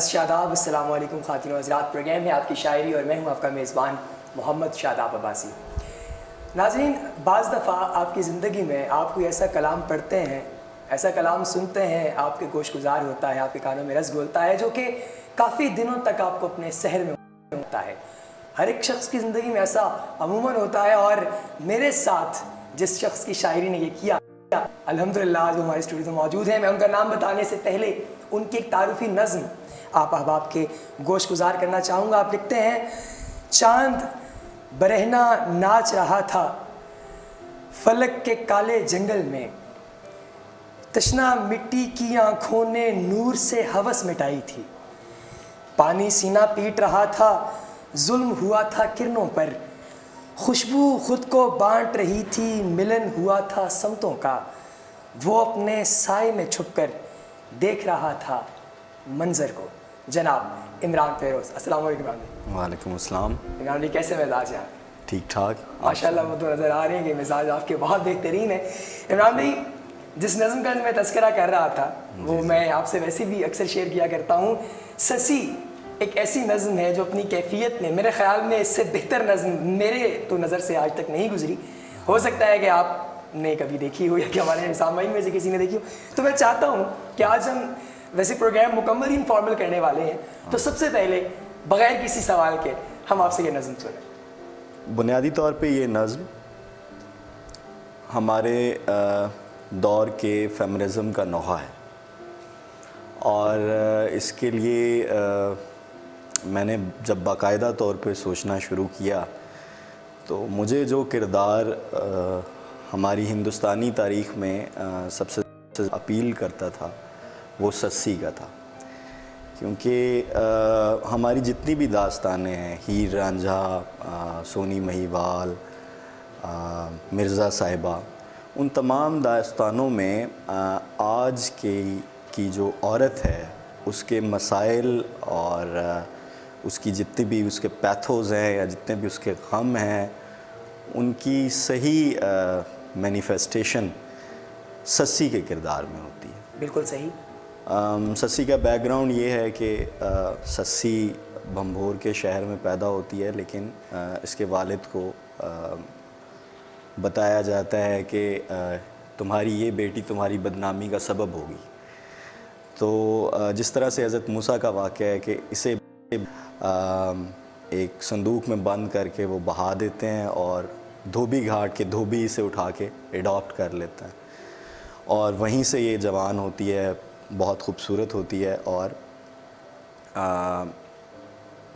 شاداب السلام علیکم خواتین و حضرات، پروگرام ہے آپ کی شاعری اور میں ہوں آپ کا میزبان محمد شاداب عباسی۔ ناظرین، بعض دفعہ آپ کی زندگی میں آپ کوئی ایسا کلام پڑھتے ہیں، ایسا کلام سنتے ہیں، آپ کے گوش گزار ہوتا ہے، آپ کے کانوں میں رس گھولتا ہے، جو کہ کافی دنوں تک آپ کو اپنے سحر میں ہوتا ہے۔ ہر ایک شخص کی زندگی میں ایسا عموماً ہوتا ہے، اور میرے ساتھ جس شخص کی شاعری نے یہ کیا الحمدللہ آج وہ ہمارے اسٹوڈیو میں موجود ہیں۔ میں ان کا نام بتانے سے پہلے ان کی ایک تعارفی نظم آپ احباب کے گوش گزار کرنا چاہوں گا۔ آپ لکھتے ہیں: چاند برہنہ ناچ رہا تھا فلک کے کالے جنگل میں، تشنا مٹی کی آنکھوں نے نور سے ہوس مٹائی تھی، پانی سینہ پیٹ رہا تھا ظلم ہوا تھا کرنوں پر، خوشبو خود کو بانٹ رہی تھی ملن ہوا تھا سمتوں کا، وہ اپنے سائے میں چھپ کر دیکھ رہا تھا منظر کو۔ جناب عمران فیروز، السلام علیکم عمران بھائی۔ وعلیکم السلام۔ عمران بھائی کیسے مزاج ہیں آپ؟ ٹھیک ٹھاک ماشاءاللہ، وہ تو نظر آ رہے ہیں کہ مزاج آپ کے بہت بہترین ہے۔ عمران بھائی، جس نظم کا میں تذکرہ کر رہا تھا وہ میں آپ سے ویسے بھی اکثر شیئر کیا کرتا ہوں۔ سسی ایک ایسی نظم ہے جو اپنی کیفیت میں میرے خیال میں اس سے بہتر نظم میرے تو نظر سے آج تک نہیں گزری، ہو سکتا ہے کہ آپ نے کبھی دیکھی ہو یا کہ ہمارے سامعین میں سے کسی نے دیکھی ہو۔ تو میں چاہتا ہوں کہ آج ہم ویسے پروگرام مکمل ہی انفارمل کرنے والے ہیں، تو سب سے پہلے بغیر کسی سوال کے ہم آپ سے یہ نظم سنیں۔ بنیادی طور پہ یہ نظم ہمارے دور کے فیمنزم کا نوحہ ہے، اور اس کے لیے میں نے جب باقاعدہ طور پہ سوچنا شروع کیا تو مجھے جو کردار ہماری ہندوستانی تاریخ میں سب سے اپیل کرتا تھا وہ سسی کا تھا، کیونکہ ہماری جتنی بھی داستانیں ہیں، ہیر رانجھا، سونی مہیوال، مرزا صاحبہ، ان تمام داستانوں میں آج کی جو عورت ہے اس کے مسائل اور اس کی جتنی بھی اس کے پیتھوز ہیں یا جتنے بھی اس کے غم ہیں، ان کی صحیح مینیفیسٹیشن سسی کے کردار میں ہوتی ہے۔ بالکل صحیح۔ سسی کا بیک گراؤنڈ یہ ہے کہ سسی بھمبھور کے شہر میں پیدا ہوتی ہے، لیکن اس کے والد کو بتایا جاتا ہے کہ تمہاری یہ بیٹی تمہاری بدنامی کا سبب ہوگی۔ تو جس طرح سے حضرت موسیٰ کا واقعہ ہے کہ اسے ایک صندوق میں بند کر کے وہ بہا دیتے ہیں، اور دھوبی گھاٹ کے دھوبی اسے اٹھا کے ایڈاپٹ کر لیتا ہے، اور وہیں سے یہ جوان ہوتی ہے، بہت خوبصورت ہوتی ہے، اور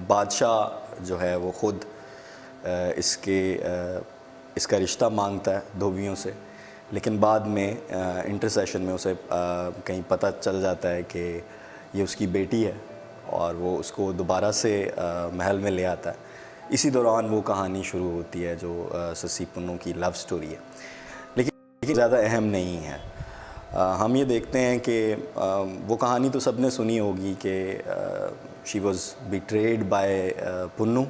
بادشاہ جو ہے وہ خود اس کا رشتہ مانگتا ہے دھوبیوں سے، لیکن بعد میں انٹرسیشن میں اسے کہیں پتہ چل جاتا ہے کہ یہ اس کی بیٹی ہے، اور وہ اس کو دوبارہ سے محل میں لے آتا ہے۔ اسی دوران وہ کہانی شروع ہوتی ہے جو سسی پنوں کی لو سٹوری ہے، لیکن زیادہ اہم نہیں ہے۔ ہم یہ دیکھتے ہیں کہ وہ کہانی تو سب نے سنی ہوگی کہ شی واز بیٹریڈ بائی پنو،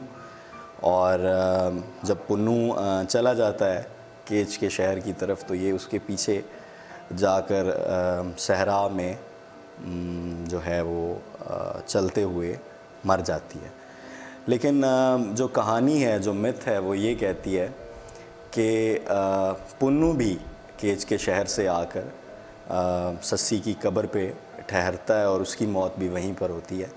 اور جب پنو چلا جاتا ہے کیچ کے شہر کی طرف تو یہ اس کے پیچھے جا کر صحرا میں جو ہے وہ چلتے ہوئے مر جاتی ہے۔ لیکن جو کہانی ہے، جو متھ ہے، وہ یہ کہتی ہے کہ پنو بھی کیچ کے شہر سے آ کر سسی کی قبر پہ ٹھہرتا ہے، اور اس کی موت بھی وہیں پر ہوتی ہے۔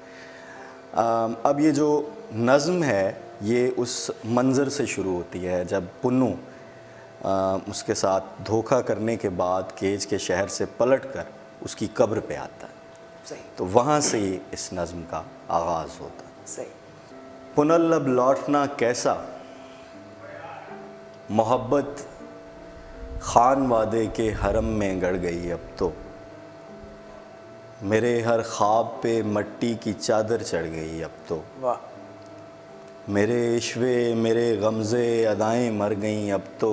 اب یہ جو نظم ہے یہ اس منظر سے شروع ہوتی ہے جب پنو اس کے ساتھ دھوکہ کرنے کے بعد کیچ کے شہر سے پلٹ کر اس کی قبر پہ آتا ہے، صحیح، تو وہاں سے اس نظم کا آغاز ہوتا ہے۔ صحیح۔ پنلب لوٹنا کیسا، محبت خان وادے کے حرم میں گڑ گئی اب تو، میرے ہر خواب پہ مٹی کی چادر چڑھ گئی اب تو، واہ، میرے عشوے میرے غمزے ادائیں مر گئیں اب تو،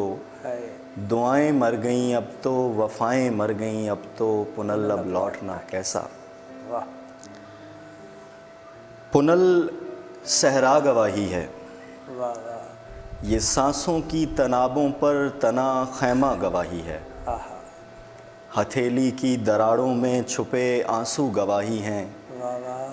دعائیں مر گئیں اب تو، وفائیں مر گئیں اب تو، پنلب لوٹنا کیسا۔ واہ، پنل صحرا گواہی ہے، واہ واہ، یہ سانسوں کی تنابوں پر تنا خیمہ گواہی ہے، آہا، ہتھیلی کی دراڑوں میں چھپے آنسو گواہی ہیں، واہ واہ،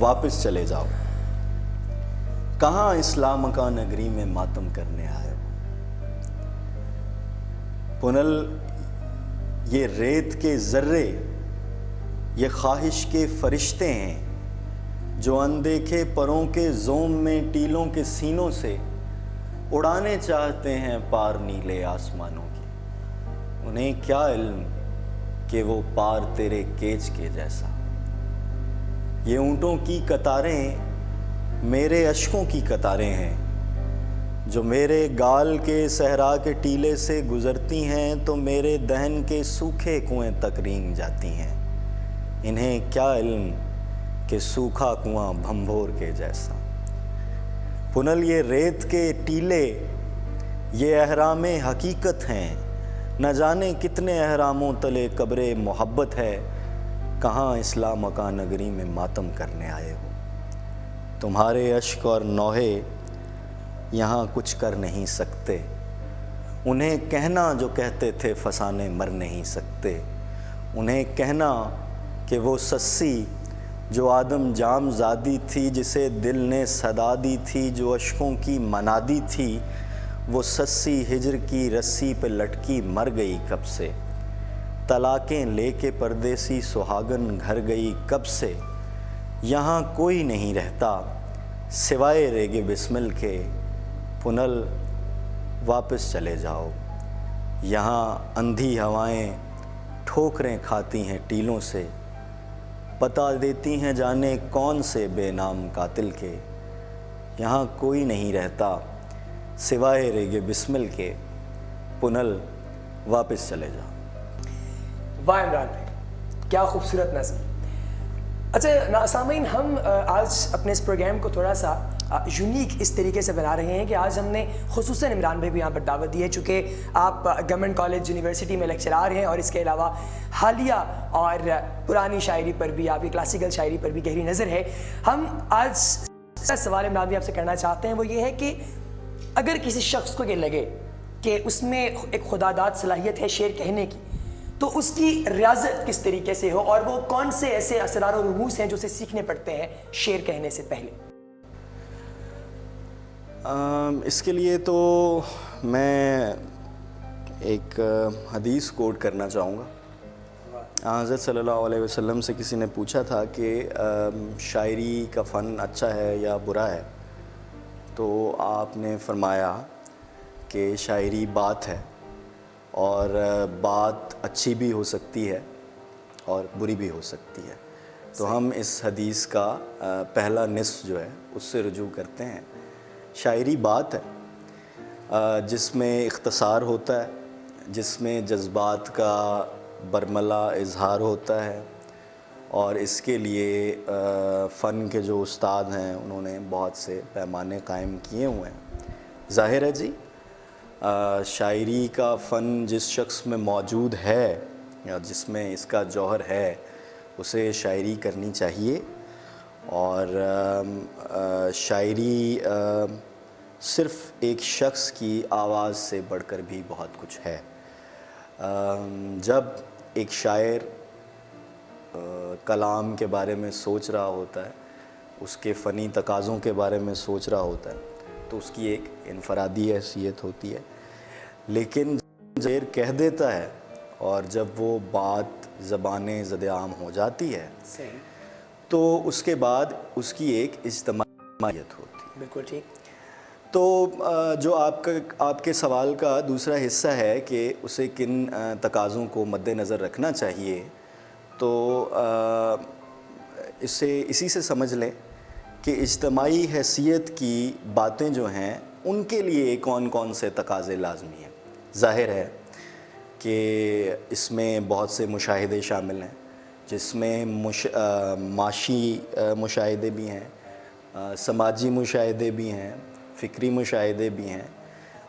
واپس چلے جاؤ، کہاں اسلام کا نگری میں ماتم کرنے آئے ہو۔ پنل یہ ریت کے ذرے، یہ خواہش کے فرشتے ہیں جو اندیکھے پروں کے زوم میں ٹیلوں کے سینوں سے اڑانے چاہتے ہیں پار نیلے آسمانوں کی۔ انہیں کیا علم کہ وہ پار تیرے کیچ کے جیسا۔ یہ اونٹوں کی قطاریں میرے اشکوں کی قطاریں ہیں، جو میرے گال کے صحرا کے ٹیلے سے گزرتی ہیں تو میرے دہن کے سوکھے کنویں تک رینگ جاتی ہیں۔ انہیں کیا علم کہ سوکھا کنواں بھمبور کے جیسا۔ پنل یہ ریت کے ٹیلے، یہ احرام حقیقت ہیں، نہ جانے کتنے احراموں تلے قبر محبت ہے، کہاں اسلام کا نگری میں ماتم کرنے آئے ہو۔ تمہارے اشک اور نوحے یہاں کچھ کر نہیں سکتے، انہیں کہنا جو کہتے تھے فسانے مر نہیں سکتے۔ انہیں کہنا کہ وہ سسی جو آدم جام زادی تھی، جسے دل نے صدا دی تھی، جو اشکوں کی منادی تھی، وہ سسی ہجر کی رسی پہ لٹکی مر گئی کب سے۔ طلاقیں لے کے پردیسی سہاگن گھر گئی کب سے۔ یہاں کوئی نہیں رہتا سوائے ریگ بسمل کے، پنل واپس چلے جاؤ۔ یہاں اندھی ہوائیں ٹھوکریں کھاتی ہیں ٹیلوں سے، بتا دیتی ہیں جانے کون سے بے نام قاتل کے۔ یہاں کوئی نہیں رہتا سوائے ریگ بسمل کے، پنل واپس چلے جاؤ۔ واہ عمران بھائی، کیا خوبصورت نظم۔ اچھا سامعین، ہم آج اپنے اس پروگرام کو تھوڑا سا یونیک اس طریقے سے بنا رہے ہیں کہ آج ہم نے خصوصاً عمران بھائی کو یہاں پر دعوت دی ہے، چونکہ آپ گورنمنٹ کالج یونیورسٹی میں لیکچرار ہیں اور اس کے علاوہ حالیہ اور پرانی شاعری پر بھی، آپ کی کلاسیکل شاعری پر بھی گہری نظر ہے۔ ہم آج سوال عمران بھائی آپ سے کرنا چاہتے ہیں، وہ یہ ہے کہ اگر کسی شخص کو یہ لگے کہ اس میں ایک خداداد صلاحیت ہے شعر کہنے کی، تو اس کی ریاضت کس طریقے سے ہو، اور وہ کون سے ایسے اسرار و رموز ہیں جو اسے سیکھنے پڑتے ہیں شعر کہنے سے پہلے؟ اس کے لیے تو میں ایک حدیث کوٹ کرنا چاہوں گا۔ حضرت صلی اللہ علیہ وسلم سے کسی نے پوچھا تھا کہ شاعری کا فن اچھا ہے یا برا ہے، تو آپ نے فرمایا کہ شاعری بات ہے، اور بات اچھی بھی ہو سکتی ہے اور بری بھی ہو سکتی ہے۔ تو ہم اس حدیث کا پہلا نصف جو ہے اس سے رجوع کرتے ہیں۔ شاعری بات ہے جس میں اختصار ہوتا ہے، جس میں جذبات کا برملا اظہار ہوتا ہے، اور اس کے لیے فن کے جو استاد ہیں انہوں نے بہت سے پیمانے قائم کیے ہوئے ہیں۔ ظاہر ہے جی، شاعری کا فن جس شخص میں موجود ہے یا جس میں اس کا جوہر ہے، اسے شاعری کرنی چاہیے۔ اور شاعری صرف ایک شخص کی آواز سے بڑھ کر بھی بہت کچھ ہے۔ جب ایک شاعر کلام کے بارے میں سوچ رہا ہوتا ہے، اس کے فنی تقاضوں کے بارے میں سوچ رہا ہوتا ہے، تو اس کی ایک انفرادی حیثیت ہوتی ہے۔ لیکن شاعر کہہ دیتا ہے اور جب وہ بات زبان زد عام ہو جاتی ہے، تو اس کے بعد اس کی ایک اجتماعیت ہوتی ہے۔ بالکل ٹھیک۔ تو جو آپ کے سوال کا دوسرا حصہ ہے کہ اسے کن تقاضوں کو مد نظر رکھنا چاہیے، تو اسی سے سمجھ لیں کہ اجتماعی حیثیت کی باتیں جو ہیں ان کے لیے کون کون سے تقاضے لازمی ہیں۔ ظاہر ہے کہ اس میں بہت سے مشاہدے شامل ہیں، جس میں معاشی مشاہدے بھی ہیں، سماجی مشاہدے بھی ہیں، فکری مشاہدے بھی ہیں،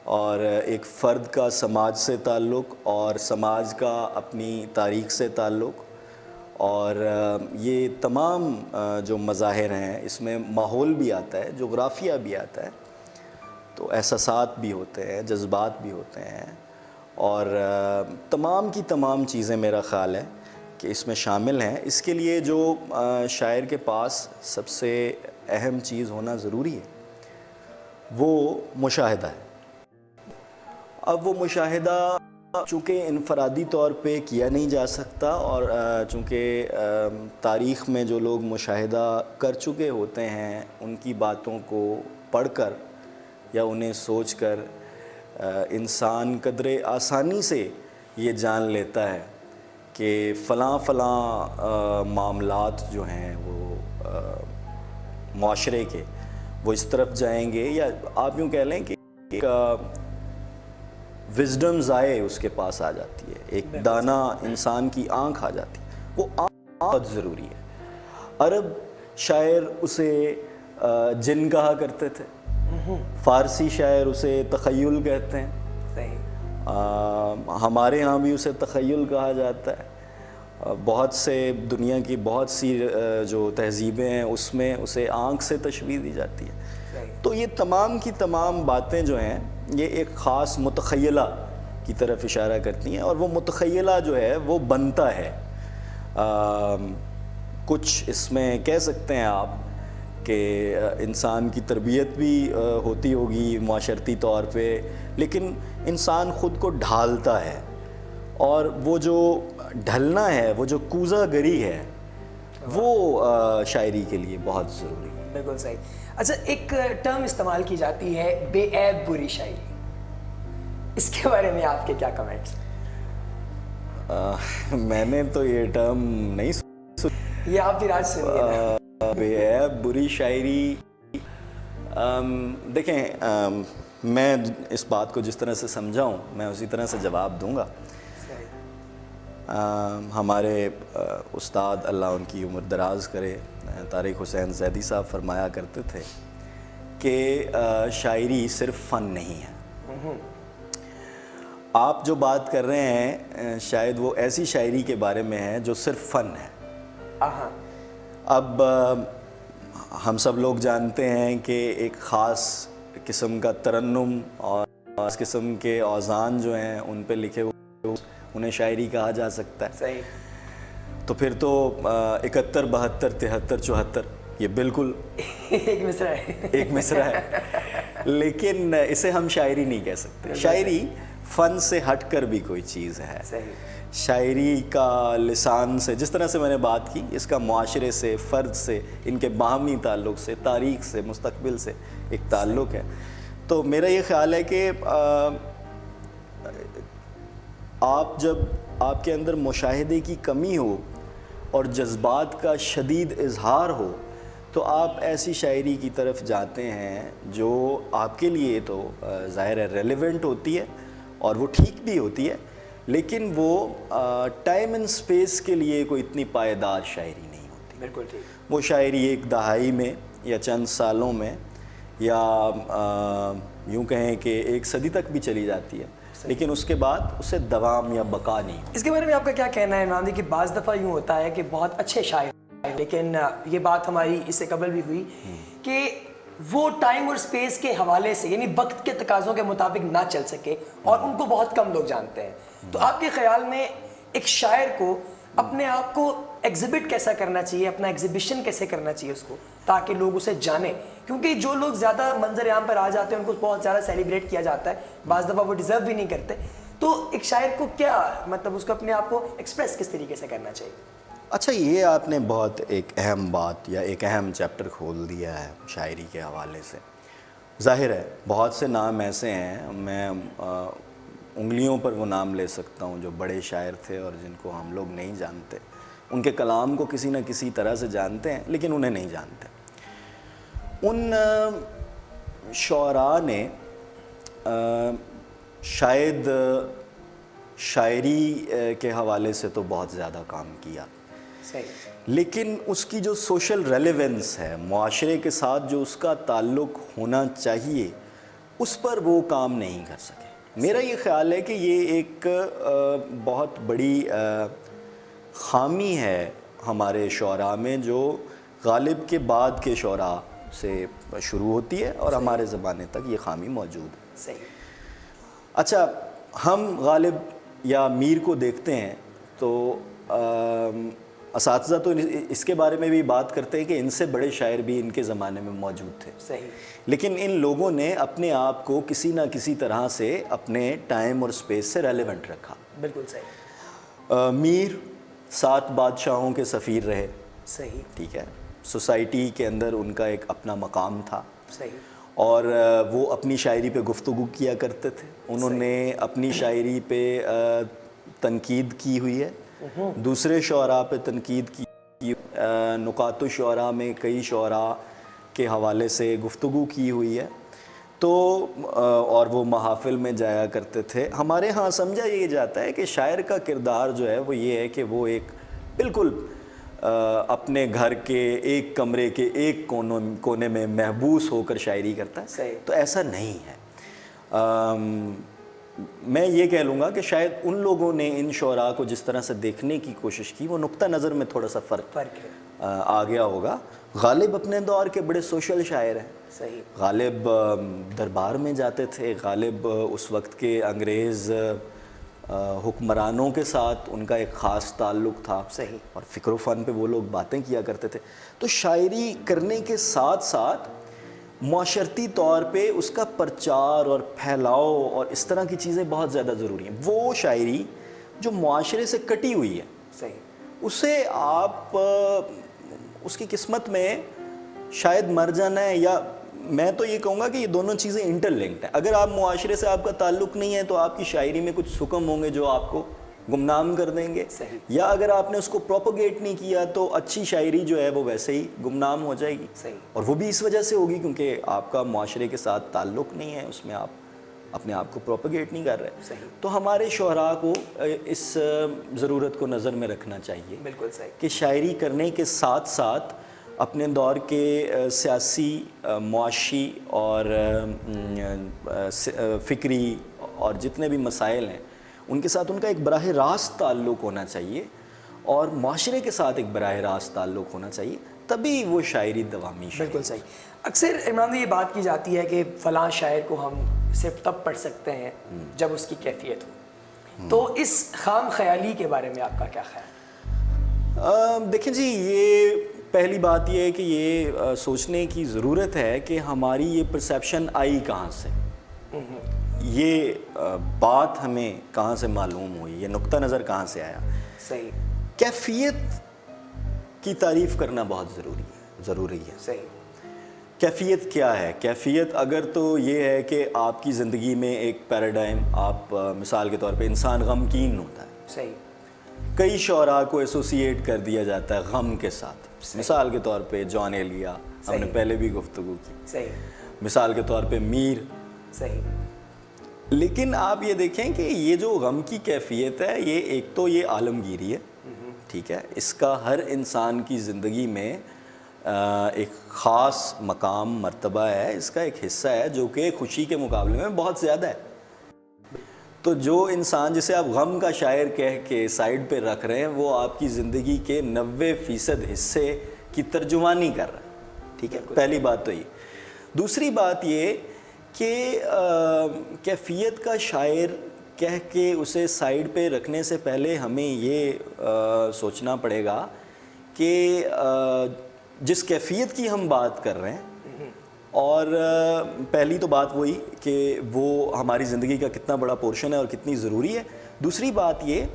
اور ایک فرد کا سماج سے تعلق اور سماج کا اپنی تاریخ سے تعلق، اور یہ تمام جو مظاہر ہیں اس میں ماحول بھی آتا ہے، جغرافیہ بھی آتا ہے، تو احساسات بھی ہوتے ہیں، جذبات بھی ہوتے ہیں، اور تمام کی تمام چیزیں میرا خیال ہے کہ اس میں شامل ہیں. اس کے لیے جو شاعر کے پاس سب سے اہم چیز ہونا ضروری ہے وہ مشاہدہ ہے. اب وہ مشاہدہ چونکہ انفرادی طور پہ کیا نہیں جا سکتا، اور چونکہ تاریخ میں جو لوگ مشاہدہ کر چکے ہوتے ہیں ان کی باتوں کو پڑھ کر یا انہیں سوچ کر انسان قدر آسانی سے یہ جان لیتا ہے کہ فلاں فلاں معاملات جو ہیں وہ معاشرے کے وہ اس طرف جائیں گے، یا آپ یوں کہہ لیں کہ ایک وزڈم ضائع اس کے پاس آ جاتی ہے، ایک دانا انسان کی آنکھ آ جاتی ہے. وہ آنکھ بہت ضروری ہے. عرب شاعر اسے جن کہا کرتے تھے، فارسی شاعر اسے تخیل کہتے ہیں. ہمارے ہاں بھی اسے تخیل کہا جاتا ہے. بہت سے دنیا کی بہت سی جو تہذیبیں ہیں اس میں اسے آنکھ سے تشبیہ دی جاتی ہے. تو یہ تمام کی تمام باتیں جو ہیں یہ ایک خاص متخیلہ کی طرف اشارہ کرتی ہیں، اور وہ متخیلہ جو ہے وہ بنتا ہے. کچھ اس میں کہہ سکتے ہیں آپ کہ انسان کی تربیت بھی ہوتی ہوگی معاشرتی طور پہ، لیکن انسان خود کو ڈھالتا ہے، اور وہ جو ڈھلنا ہے، وہ جو کوزہ گری ہے، وہ شاعری کے لیے بہت ضروری ہے. بالکل صحیح. اچھا، ایک ٹرم استعمال کی جاتی ہے بے عیب بری شاعری، اس کے بارے میں آپ کے کیا کمنٹس؟ میں نے تو یہ ٹرم نہیں یہ آپ بھی راج سنیے. بے عیب بری شاعری، دیکھیں میں اس بات کو جس طرح سے سمجھا ہوں میں اسی طرح سے جواب دوں گا. ہمارے استاد اللہ ان کی عمر دراز کرے طارق حسین زیدی صاحب فرمایا کرتے تھے کہ شاعری صرف فن نہیں ہے. آپ جو بات کر رہے ہیں شاید وہ ایسی شاعری کے بارے میں ہے جو صرف فن ہے. اب ہم سب لوگ جانتے ہیں کہ ایک خاص قسم کا ترنم اور خاص قسم کے اوزان جو ہیں ان پہ لکھے ہوئے انہیں شاعری کہا جا سکتا ہے. صحیح. تو پھر تو 71 72 73 74 یہ بالکل ایک مصرع ہے. ایک مصرع ہے، لیکن اسے ہم شاعری نہیں کہہ سکتے. شاعری فن سے ہٹ کر بھی کوئی چیز ہے. شاعری کا لسان سے، جس طرح سے میں نے بات کی، اس کا معاشرے سے، فرد سے، ان کے باہمی تعلق سے، تاریخ سے، مستقبل سے ایک تعلق ہے. تو میرا یہ خیال ہے کہ آپ جب آپ کے اندر مشاہدے کی کمی ہو اور جذبات کا شدید اظہار ہو تو آپ ایسی شاعری کی طرف جاتے ہیں جو آپ کے لیے تو ظاہر ہے ریلیونٹ ہوتی ہے اور وہ ٹھیک بھی ہوتی ہے، لیکن وہ ٹائم اینڈ سپیس کے لیے کوئی اتنی پائیدار شاعری نہیں ہوتی. بالکل ٹھیک. وہ شاعری ایک دہائی میں یا چند سالوں میں یا یوں کہیں کہ ایک صدی تک بھی چلی جاتی ہے، لیکن اس کے بعد اسے دوام یا بقا نہیں. اس کے بارے میں آپ کا کیا کہنا ہے عمران جی کہ بعض دفعہ یوں ہوتا ہے کہ بہت اچھے شاعر، لیکن یہ بات ہماری اس سے قبل بھی ہوئی کہ وہ ٹائم اور سپیس کے حوالے سے یعنی وقت کے تقاضوں کے مطابق نہ چل سکے اور ان کو بہت کم لوگ جانتے ہیں. تو آپ کے خیال میں ایک شاعر کو اپنے آپ کو ایگزیبٹ کیسا کرنا چاہیے، اپنا ایگزیبیشن کیسے کرنا چاہیے اس کو تاکہ لوگ اسے جانیں؟ کیونکہ جو لوگ زیادہ منظر عام پر آ جاتے ہیں ان کو بہت زیادہ سیلیبریٹ کیا جاتا ہے، بعض دفعہ وہ ڈیزرو بھی نہیں کرتے. تو ایک شاعر کو کیا مطلب اس کو اپنے آپ کو ایکسپریس کس طریقے سے کرنا چاہیے؟ اچھا، یہ آپ نے بہت ایک اہم بات یا ایک اہم چیپٹر کھول دیا ہے شاعری کے حوالے سے. ظاہر ہے بہت سے نام ایسے ہیں، میں انگلیوں پر وہ نام لے سکتا ہوں جو بڑے شاعر تھے اور جن کو ہم لوگ نہیں جانتے. ان کے کلام کو کسی نہ کسی طرح سے جانتے ہیں لیکن انہیں نہیں جانتے. ان شعراء نے شاید شاعری کے حوالے سے تو بہت زیادہ کام کیا، لیکن اس کی جو سوشل ریلیونس ہے، معاشرے کے ساتھ جو اس کا تعلق ہونا چاہیے، اس پر وہ کام نہیں کر سکے. میرا یہ خیال ہے کہ یہ ایک بہت بڑی خامی ہے ہمارے شعراء میں، جو غالب کے بعد کے شعراء سے شروع ہوتی ہے اور ہمارے زمانے تک یہ خامی موجود ہے. صحیح. اچھا، ہم غالب یا میر کو دیکھتے ہیں تو اساتذہ تو اس کے بارے میں بھی بات کرتے ہیں کہ ان سے بڑے شاعر بھی ان کے زمانے میں موجود تھے. صحیح. لیکن ان لوگوں نے اپنے آپ کو کسی نہ کسی طرح سے اپنے ٹائم اور اسپیس سے ریلیونٹ رکھا. بالکل صحیح. میر 7 بادشاہوں کے سفیر رہے. صحیح. ٹھیک ہے. سوسائٹی کے اندر ان کا ایک اپنا مقام تھا. صحیح. اور وہ اپنی شاعری پہ گفتگو کیا کرتے تھے. انہوں نے اپنی شاعری پہ تنقید کی ہوئی ہے, دوسرے شعراء پہ تنقید کی, نکات الشعراء میں کئی شعراء کے حوالے سے گفتگو کی ہوئی ہے. تو اور وہ محافل میں جایا کرتے تھے. ہمارے ہاں سمجھا یہ جاتا ہے کہ شاعر کا کردار جو ہے وہ یہ ہے کہ وہ ایک بالکل اپنے گھر کے ایک کمرے کے ایک کونے میں محبوس ہو کر شاعری کرتا ہے. صحیح. تو ایسا نہیں ہے. میں یہ کہہ لوں گا کہ شاید ان لوگوں نے ان شعراء کو جس طرح سے دیکھنے کی کوشش کی وہ نقطہ نظر میں تھوڑا سا فرق آ گیا ہوگا. غالب اپنے دور کے بڑے سوشل شاعر ہیں. صحیح. غالب دربار میں جاتے تھے. غالب اس وقت کے انگریز حکمرانوں کے ساتھ ان کا ایک خاص تعلق تھا. صحیح. اور فکر و فن پہ وہ لوگ باتیں کیا کرتے تھے. تو شاعری کرنے کے ساتھ ساتھ معاشرتی طور پہ اس کا پرچار اور پھیلاؤ اور اس طرح کی چیزیں بہت زیادہ ضروری ہیں. وہ شاعری جو معاشرے سے کٹی ہوئی ہے, صحیح, اسے آپ اس کی قسمت میں شاید مر جانا ہے, یا میں تو یہ کہوں گا کہ یہ دونوں چیزیں انٹر لنکڈ ہیں. اگر آپ معاشرے سے آپ کا تعلق نہیں ہے تو آپ کی شاعری میں کچھ سکم ہوں گے جو آپ کو گمنام کر دیں گے. صحیح. یا اگر آپ نے اس کو پروپوگیٹ نہیں کیا تو اچھی شاعری جو ہے وہ ویسے ہی گمنام ہو جائے گی. صحیح. اور وہ بھی اس وجہ سے ہوگی کیونکہ آپ کا معاشرے کے ساتھ تعلق نہیں ہے, اس میں آپ اپنے آپ کو پروپوگیٹ نہیں کر رہے. صحیح. تو ہمارے شعراء کو اس ضرورت کو نظر میں رکھنا چاہیے. بالکل صحیح. کہ شاعری کرنے کے ساتھ ساتھ اپنے دور کے سیاسی, معاشی اور فکری اور جتنے بھی مسائل ہیں ان کے ساتھ ان کا ایک براہ راست تعلق ہونا چاہیے, اور معاشرے کے ساتھ ایک براہ راست تعلق ہونا چاہیے, تبھی وہ شاعری دوامی شاعری. بالکل صحیح. اکثر عمران بھائی یہ بات کی جاتی ہے کہ فلاں شاعر کو ہم صرف تب پڑھ سکتے ہیں جب اس کی کیفیت ہو. تو اس خام خیالی کے بارے میں آپ کا کیا خیال؟ دیکھیں جی, یہ پہلی بات یہ ہے کہ یہ سوچنے کی ضرورت ہے کہ ہماری یہ پرسیپشن آئی کہاں سے, یہ بات ہمیں کہاں سے معلوم ہوئی, یہ نقطہ نظر کہاں سے آیا. صحیح. کیفیت کی تعریف کرنا بہت ضروری ہے. صحیح. کیفیت کیا ہے؟ کیفیت اگر تو یہ ہے کہ آپ کی زندگی میں ایک پیراڈائم, آپ مثال کے طور پہ انسان غمگین ہوتا ہے. صحیح. کئی شعراء کو ایسوسیٹ کر دیا جاتا ہے غم کے ساتھ. مثال کے طور پہ جان ایلیا, ہم نے پہلے بھی گفتگو کی. صحیح. مثال کے طور پہ میر. صحیح. لیکن آپ یہ دیکھیں کہ یہ جو غم کی کیفیت ہے, یہ ایک تو یہ عالمگیری ہے, ٹھیک ہے, اس کا ہر انسان کی زندگی میں ایک خاص مقام مرتبہ ہے, اس کا ایک حصہ ہے جو کہ خوشی کے مقابلے میں بہت زیادہ ہے. تو جو انسان جسے آپ غم کا شاعر کہہ کے سائڈ پہ رکھ رہے ہیں وہ آپ کی زندگی کے 90% حصے کی ترجمانی کر رہا ہے. ٹھیک ہے, پہلی بات تو یہ. دوسری بات یہ کہ کیفیت کا شاعر کہہ کے اسے سائڈ پہ رکھنے سے پہلے ہمیں یہ سوچنا پڑے گا کہ جس کیفیت کی ہم بات کر رہے ہیں, اور پہلی تو بات وہی کہ وہ ہماری زندگی کا کتنا بڑا پورشن ہے اور کتنی ضروری ہے. دوسری بات یہ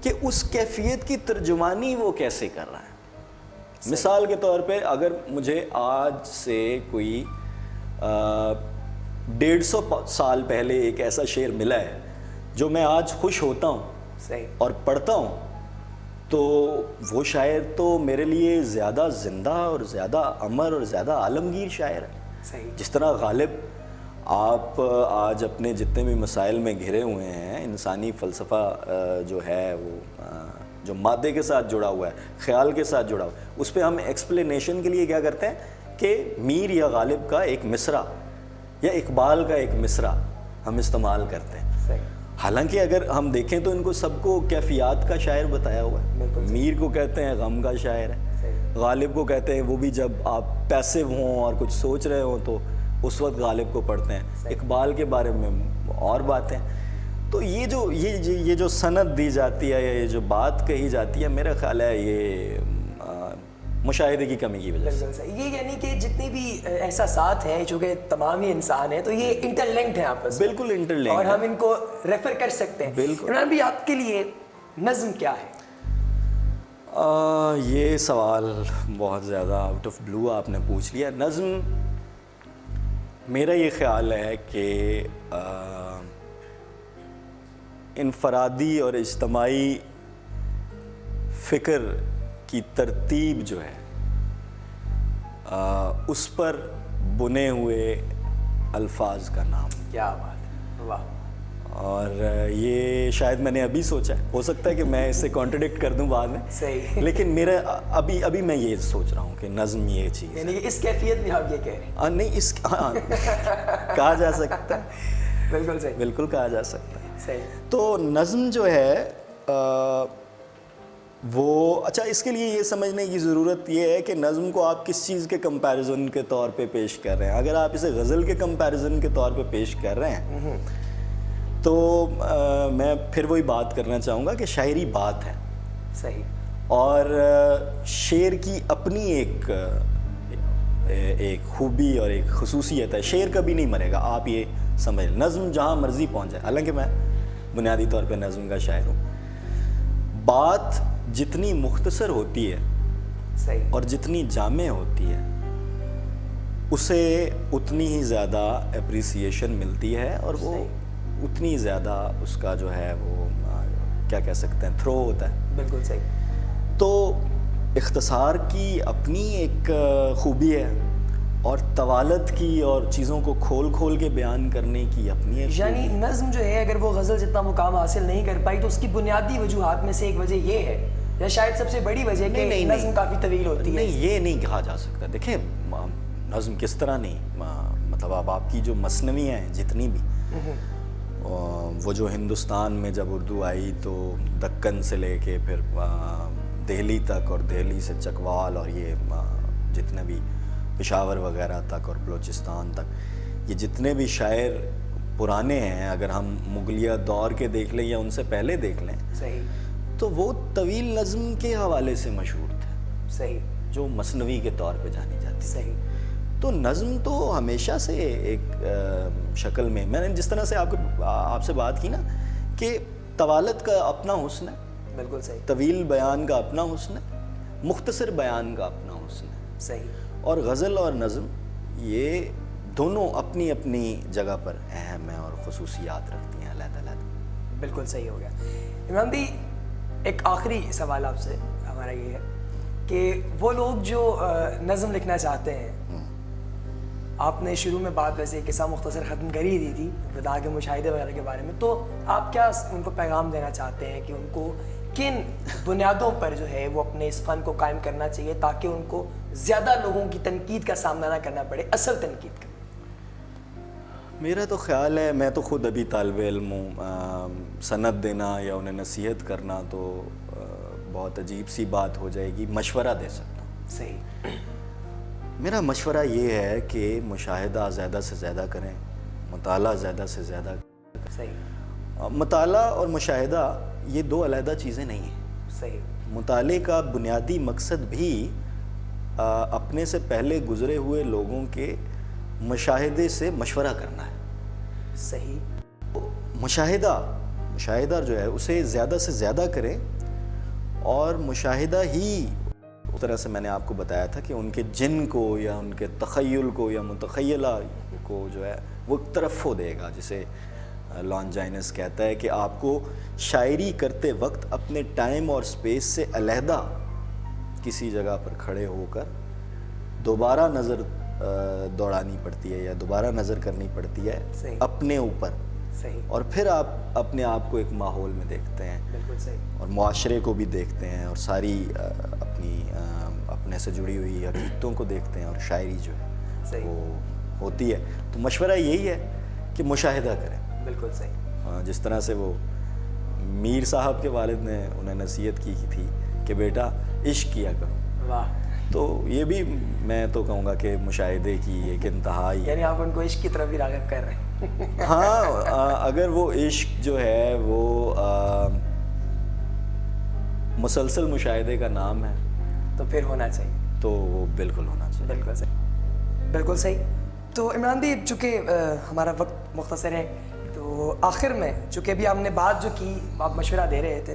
کہ اس کیفیت کی ترجمانی وہ کیسے کر رہا ہے. مثال کے طور پہ اگر مجھے آج سے کوئی 150 سال پہلے ایک ایسا شعر ملا ہے جو میں آج خوش ہوتا ہوں صحیح. اور پڑھتا ہوں, تو وہ شاعر تو میرے لیے زیادہ زندہ اور زیادہ امر اور زیادہ عالمگیر شاعر ہے. صحیح. جس طرح غالب آپ آج اپنے جتنے بھی مسائل میں گھرے ہوئے ہیں, انسانی فلسفہ جو ہے وہ جو مادے کے ساتھ جڑا ہوا ہے, خیال کے ساتھ جڑا ہوا ہے, اس پہ ہم ایکسپلینیشن کے لیے کیا کرتے ہیں کہ میر یا غالب کا ایک مصرع یا اقبال کا ایک مصرع ہم استعمال کرتے ہیں. صحیح. حالانکہ اگر ہم دیکھیں تو ان کو سب کو کیفیات کا شاعر بتایا ہوا ہے. میر کو کہتے ہیں غم کا شاعر ہے, غالب کو کہتے ہیں وہ بھی جب آپ پیسو ہوں اور کچھ سوچ رہے ہوں تو اس وقت غالب کو پڑھتے ہیں. اقبال کے بارے میں اور باتیں. تو یہ جو سند دی جاتی ہے یا یہ جو بات کہی جاتی ہے، میرا خیال ہے یہ مشاہدے کی کمی کی وجہ سے۔ بالکل صحیح، یہ یعنی کہ جتنی بھی احساسات ہیں چونکہ تمام ہی انسان ہیں تو یہ انٹرلنکڈ ہیں آپس میں، بالکل انٹرلنکڈ، اور ہم ان کو ریفر کر سکتے ہیں۔ بالکل۔ عمران بھائی آپ کے لیے نظم کیا ہے؟ یہ سوال بہت زیادہ آؤٹ آف بلو آپ نے پوچھ لیا۔ نظم، میرا یہ خیال ہے کہ انفرادی اور اجتماعی فکر کی ترتیب جو ہے اس پر بنے ہوئے الفاظ کا نام۔ کیا بات ہے، واہ! اور یہ شاید میں نے ابھی سوچا ہے، ہو سکتا ہے کہ میں اس سے کانٹرڈکٹ کر دوں بعد میں، صحیح، لیکن میرا ابھی میں یہ سوچ رہا ہوں کہ نظم یہ چیز یعنی کہ اس کیفیت میں آپ یہ کہہ رہے ہیں؟ نہیں، اس کہا جا سکتا ہے، بالکل صحیح، بالکل کہا جا سکتا ہے۔ صحیح، تو نظم جو ہے وہ، اچھا اس کے لیے یہ سمجھنے کی ضرورت یہ ہے کہ نظم کو آپ کس چیز کے کمپیریزن کے طور پہ پیش کر رہے ہیں۔ اگر آپ اسے غزل کے کمپیریزن کے طور پہ پیش کر رہے ہیں تو میں پھر وہی بات کرنا چاہوں گا کہ شاعری بات ہے، صحیح، اور شعر کی اپنی ایک خوبی اور ایک خصوصیت ہے۔ شعر کبھی نہیں مرے گا، آپ یہ سمجھ لیں۔ نظم جہاں مرضی پہنچ جائے، حالانکہ میں بنیادی طور پہ نظم کا شاعر ہوں، بات جتنی مختصر ہوتی ہے صحیح، اور جتنی جامع ہوتی ہے اسے اتنی ہی زیادہ اپریسیشن ملتی ہے، اور وہ اتنی زیادہ اس کا جو ہے وہ کیا کہہ سکتے ہیں، تھرو ہوتا ہے۔ بالکل صحیح۔ تو اختصار کی اپنی ایک خوبی ہے، اور طوالت کی اور چیزوں کو کھول کے بیان کرنے کی اپنی ایک یعنی نظم جو ہے اگر وہ غزل جتنا مقام حاصل نہیں کر پائی تو اس کی بنیادی وجوہات میں سے ایک وجہ یہ ہے، یا شاید سب سے بڑی وجہ کہ نظم کافی طویل ہوتی ہے۔ نہیں، یہ نہیں کہا جا سکتا۔ دیکھیں نظم کس طرح نہیں، مطلب اب آپ کی جو مثنویاں ہیں جتنی بھی، وہ جو ہندوستان میں جب اردو آئی تو دکن سے لے کے پھر دہلی تک، اور دہلی سے چکوال، اور یہ جتنے بھی پشاور وغیرہ تک اور بلوچستان تک، یہ جتنے بھی شاعر پرانے ہیں، اگر ہم مغلیہ دور کے دیکھ لیں یا ان سے پہلے دیکھ لیں، صحیح، تو وہ طویل نظم کے حوالے سے مشہور تھے، صحیح، جو مثنوی کے طور پہ جانی جاتی۔ صحیح۔ تو نظم تو ہمیشہ سے ایک شکل میں نے جس طرح سے آپ سے بات کی نا کہ طوالت کا اپنا حسن ہے، بالکل صحیح، طویل بیان کا اپنا حسن ہے، مختصر بیان کا اپنا حسن ہے، صحیح، اور غزل اور نظم یہ دونوں اپنی اپنی جگہ پر اہم ہیں اور خصوصیات رکھتی ہیں علیحدہ علیحدہ۔ بالکل صحیح ہو گیا۔ عمران بھائی ایک آخری سوال آپ سے ہمارا یہ ہے کہ وہ لوگ جو نظم لکھنا چاہتے ہیں، آپ نے شروع میں بات ویسے قصہ مختصر ختم کر ہی دی تھی بتا کے مشاہدے وغیرہ کے بارے میں، تو آپ کیا ان کو پیغام دینا چاہتے ہیں کہ ان کو کن بنیادوں پر جو ہے وہ اپنے اس فن کو قائم کرنا چاہیے تاکہ ان کو زیادہ لوگوں کی تنقید کا سامنا نہ کرنا پڑے، اصل تنقید کا؟ میرا تو خیال ہے، میں تو خود ابھی طالب علم ہوں، سند دینا یا انہیں نصیحت کرنا تو بہت عجیب سی بات ہو جائے گی، مشورہ دے سکتا ہوں۔ صحیح، میرا مشورہ یہ ہے کہ مشاہدہ زیادہ سے زیادہ کریں، مطالعہ زیادہ سے زیادہ کریں۔ صحیح، مطالعہ اور مشاہدہ یہ دو علیحدہ چیزیں نہیں ہیں۔ صحیح، مطالعے کا بنیادی مقصد بھی اپنے سے پہلے گزرے ہوئے لوگوں کے مشاہدے سے مشورہ کرنا ہے۔ صحیح، مشاہدہ جو ہے اسے زیادہ سے زیادہ کریں، اور مشاہدہ ہی اس طرح سے میں نے آپ کو بتایا تھا کہ ان کے جن کو یا ان کے تخیل کو یا متخیلہ کو جو ہے وہ ایک طرف ہو دے گا، جسے لانجائنس کہتا ہے کہ آپ کو شاعری کرتے وقت اپنے ٹائم اور سپیس سے علیحدہ کسی جگہ پر کھڑے ہو کر دوبارہ نظر دوڑانی پڑتی ہے یا دوبارہ نظر کرنی پڑتی ہے صحیح، اپنے اوپر، صحیح، اور پھر آپ اپنے آپ کو ایک ماحول میں دیکھتے ہیں، بالکل صحیح، اور معاشرے کو بھی دیکھتے ہیں، اور ساری اپنے سے جڑی ہوئی حقیقتوں کو دیکھتے ہیں، اور شاعری جو ہے صحیح، وہ ہوتی ہے۔ تو مشورہ یہی ہے کہ مشاہدہ کریں، بالکل صحیح، جس طرح سے وہ میر صاحب کے والد نے انہیں نصیحت کی تھی کہ بیٹا عشق کیا کرو، واہ! تو یہ بھی میں تو کہوں گا کہ مشاہدے کی ایک انتہائی ہے۔ یعنی آپ ان کو عشق کی طرف بھی راغب کر رہے ہیں؟ ہاں اگر وہ عشق جو ہے وہ مسلسل مشاہدے کا نام ہے تو پھر ہونا چاہیے. تو وہ بالکل ہونا چاہیے. بالکل صحیح, بالکل صحیح. تو عمران دی, چونکہ ہمارا وقت مختصر ہے, تو آخر میں چونکہ ابھی ہم نے بات جو کی, آپ مشورہ دے رہے تھے,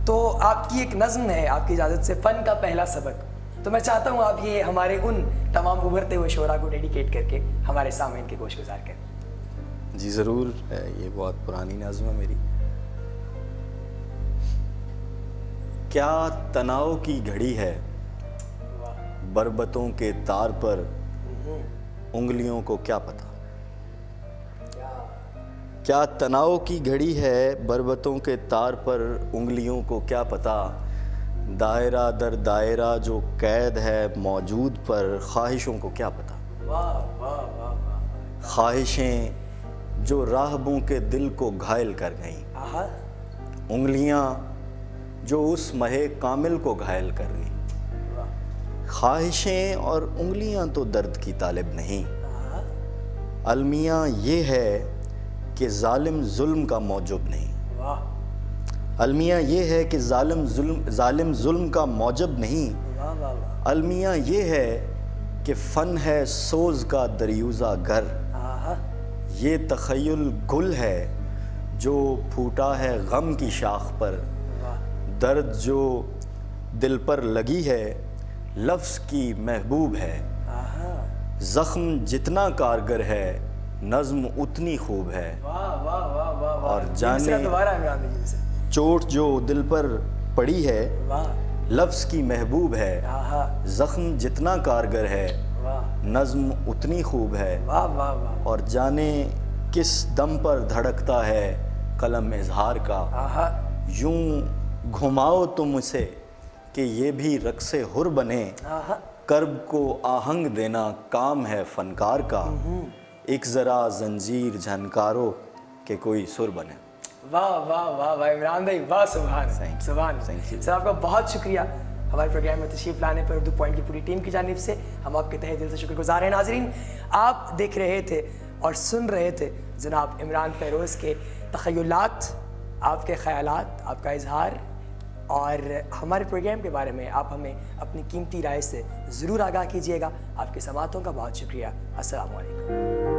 تو آپ کی ایک نظم ہے آپ کی اجازت سے, فن کا پہلا سبق. تو میں چاہتا ہوں آپ یہ ہمارے ان تمام ابھرتے ہوئے شعراء کو ڈیڈیکیٹ کر کے ہمارے سامعین کے گوش گزار کریں. جی ضرور, یہ بہت پرانی نظم ہے میری. کیا تناؤ کی گھڑی ہے بربتوں کے تار پر, انگلیوں کو کیا پتہ. کیا تناؤ کی گھڑی ہے بربتوں کے تار پر, انگلیوں کو کیا پتہ. دائرہ در دائرہ جو قید ہے موجود پر, خواہشوں کو کیا پتہ. خواہشیں جو راہبوں کے دل کو گھائل کر گئیں, انگلیاں جو اس مہے کامل کو گھائل کر گئیں. خواہشیں اور انگلیاں تو درد کی طالب نہیں, المیاں یہ ہے کہ ظالم ظلم کا موجب نہیں. المیاں یہ ہے کہ ظالم ظلم کا موجب نہیں. المیاں یہ ہے کہ فن ہے سوز کا دریوزہ گر. یہ تخیل گل ہے جو پھوٹا ہے غم کی شاخ پر. درد جو دل پر لگی ہے لفظ کی محبوب ہے. زخم جتنا کارگر ہے نظم اتنی خوب ہے. اور جانے چوٹ جو دل پر پڑی ہے لفظ کی محبوب ہے. زخم جتنا کارگر ہے نظم اتنی خوب ہے. اور جانے کس دم پر دھڑکتا ہے قلم اظہار کا. یوں گھماؤ تم اسے کہ یہ بھی رقص حر بنے. کرب کو آہنگ دینا کام ہے فنکار کا. ایک ذرا زنجیر جھنکارو کہ کوئی سر بنے. واہ واہ واہ واہ عمران بھائی, واہ, سبحان سبحان. سر آپ کا بہت شکریہ ہمارے پروگرام میں تشریف لانے پر. اردو پوائنٹ کی پوری ٹیم کی جانب سے ہم آپ کے تہہ دل سے شکر گزار ہیں. ناظرین, آپ دیکھ رہے تھے اور سن رہے تھے جناب عمران فیروز کے تخیلات, آپ کے خیالات, آپ کا اظہار, اور ہمارے پروگرام کے بارے میں آپ ہمیں اپنی قیمتی رائے سے ضرور آگاہ کیجیے گا. آپ کی سماعتوں کا بہت شکریہ. السلام علیکم.